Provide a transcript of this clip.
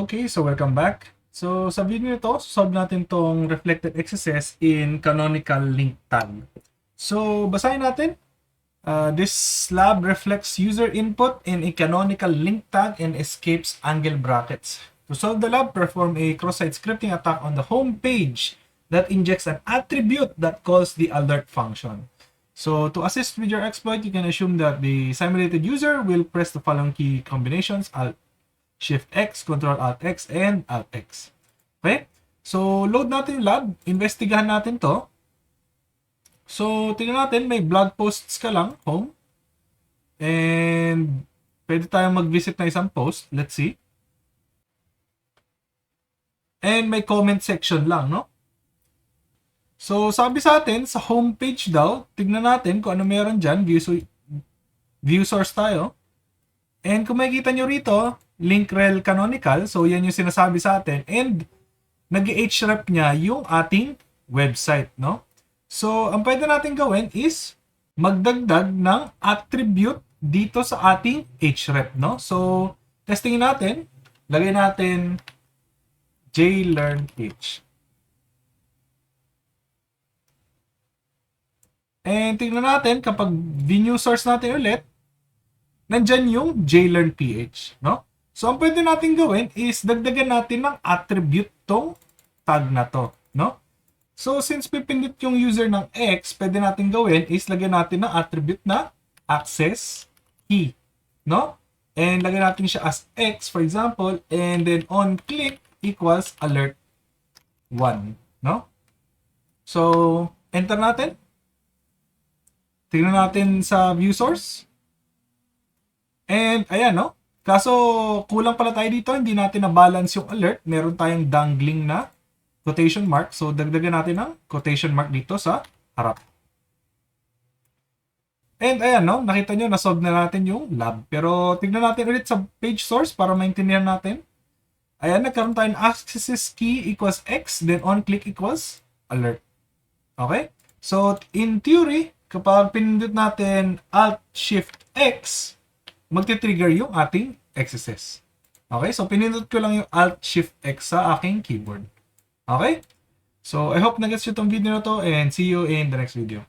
Okay, so welcome back. So sa video nito, solve natin tong reflected XSS in canonical link tag. So basahin natin. This lab reflects user input in a canonical link tag and escapes angle brackets. To solve the lab, perform a cross-site scripting attack on the home page that injects an attribute that calls the alert function. So to assist with your exploit, you can assume that the simulated user will press the following key combinations: Alt Shift X, Control Alt X, and Alt X. Okay? So, load natin yung lab. Investigahan natin to. So, tingnan natin, may blog posts ka lang, home. And, pwede tayong mag-visit na isang post. Let's see. And may comment section lang, no? So, sabi sa atin, sa homepage daw, tignan natin kung ano meron dyan. View source tayo. And kung makikita nyo rito, link rel canonical. So, yan yung sinasabi sa atin. And, nag-href niya yung ating website, no? So, ang pwede natin gawin is magdagdag ng attribute dito sa ating href, no? So, testingin natin. Lagay natin JLearn page. And tingnan natin kapag view source natin ulit, nandyan yung JLearn PH, no? So, ang pwede natin gawin is dagdagan natin ng attribute tong tag na to, no? So, since pipindot yung user ng X, pwede natin gawin is lagyan natin ng attribute na access key, no? And lagyan natin siya as X, for example, and then on click equals alert 1, no? So, enter natin. Tingnan natin sa view source. And, ayan, no? Kaso, kulang pala tayo dito. Hindi natin na-balance yung alert. Meron tayong dangling na quotation mark. So, dagdagan natin ng quotation mark dito sa harap. And, ayan, no? Nakita nyo, na-solve na natin yung lab. Pero, tignan natin ulit sa page source para maintindihan natin. Ayan, nagkaroon tayo ng access key equals X. Then, on click equals alert. Okay? So, in theory, kapag pinindot natin Alt-Shift-X, magti-trigger yung ating XSS. Okay? So, pinindot ko lang yung Alt-Shift-X sa aking keyboard. Okay? So, I hope nag-gets nyo itong video na to and see you in the next video.